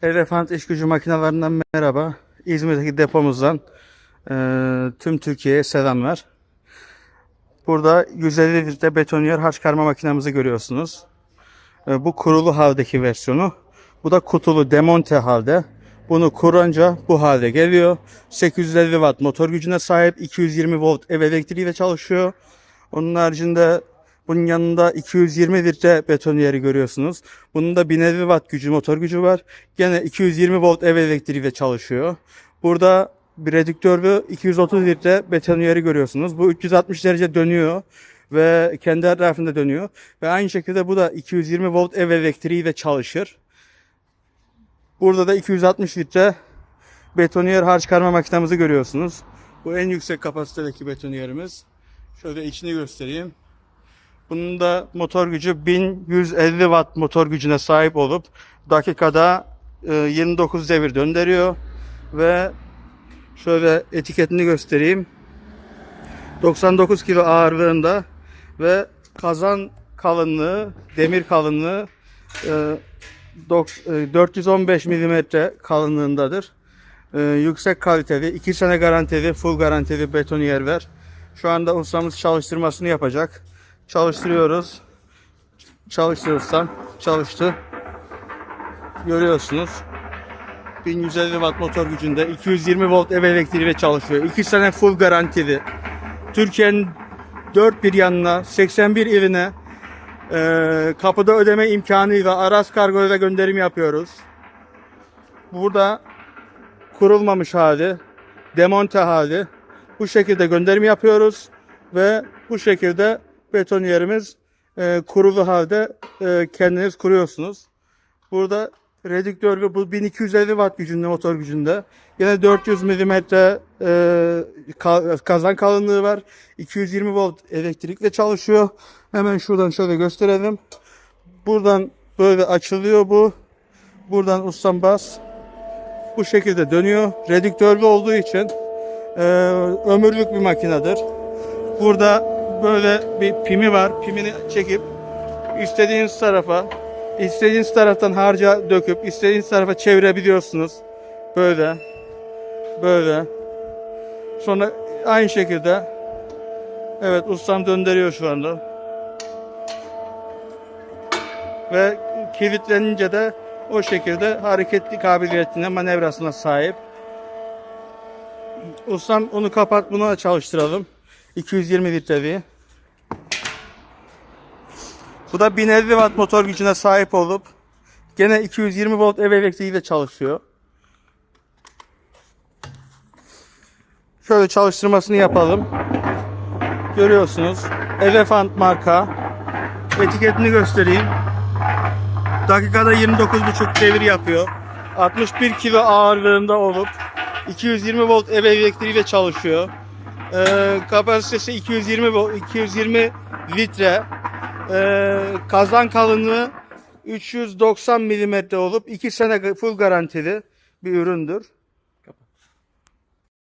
Elefant İş Gücü Makinelerinden merhaba. İzmir'deki depomuzdan tüm Türkiye'ye selamlar. Burada 150 litre betoniyer harç karma makinemizi görüyorsunuz. Bu kurulu haldeki versiyonu. Bu da kutulu demonte halde. Bunu kurunca bu halde geliyor. 850 watt motor gücüne sahip, 220 volt ev elektriğiyle çalışıyor. Onun haricinde bunun yanında 220 litre betoniyeri görüyorsunuz. Bunun da 1050 watt gücü, motor gücü var. Gene 220 volt ev elektriğiyle çalışıyor. Burada bir redüktörlü 230 litre betoniyeri görüyorsunuz. Bu 360 derece dönüyor ve kendi etrafında dönüyor. Ve aynı şekilde bu da 220 volt ev elektriğiyle çalışır. Burada da 260 litre betoniyer harç karma makinamızı görüyorsunuz. Bu en yüksek kapasitedeki betoniyerimiz. Şöyle içini göstereyim. Bunun da motor gücü 1150 watt motor gücüne sahip olup dakikada 29 devir döndürüyor ve şöyle etiketini göstereyim. 99 kilo ağırlığında ve kazan kalınlığı, demir kalınlığı 415 milimetre kalınlığındadır. Yüksek kaliteli, 2 sene garantili, full garantili betoniyer ver. Şu anda ustamız çalıştırmasını yapacak. Çalıştırıyoruz. Çalıştırırsam çalıştı. Görüyorsunuz. 1150 watt motor gücünde 220 volt ev elektriğiyle çalışıyor. 2 sene full garantili. Türkiye'nin dört bir yanına, 81 iline kapıda ödeme imkanıyla Aras Kargo'ya gönderim yapıyoruz. Burada kurulmamış hali, demonte hali, bu şekilde gönderim yapıyoruz ve bu şekilde betoniyerimiz kurulu halde kendiniz kuruyorsunuz. Burada redüktör bu 1250 watt gücünde, motor gücünde. Yine 400 milimetre kazan kalınlığı var. 220 volt elektrikle çalışıyor. Hemen şuradan şöyle gösterelim. Buradan böyle açılıyor bu. Buradan ustam bas. Bu şekilde dönüyor. Redüktörlü olduğu için ömürlük bir makinedir. Burada böyle bir pimi var. Pimini çekip istediğiniz tarafa, istediğiniz taraftan harca döküp istediğiniz tarafa çevirebiliyorsunuz. Böyle. Böyle. Sonra aynı şekilde evet ustam döndürüyor şu anda. Ve kilitlenince de o şekilde hareketli kabiliyetine, manevrasına sahip. Ustam onu kapat, bunu da çalıştıralım. 220 litreliği. Bu da 1050 watt motor gücüne sahip olup gene 220 volt ev elektriğiyle çalışıyor. Şöyle çalıştırmasını yapalım. Görüyorsunuz. Elefant marka. Etiketini göstereyim. Dakikada 29,5 devir yapıyor. 61 kilo ağırlığında olup 220 volt ev elektriğiyle çalışıyor. Kapasitesi 220 litre. Kazan kalınlığı 390 milimetre olup 2 sene full garantili bir üründür.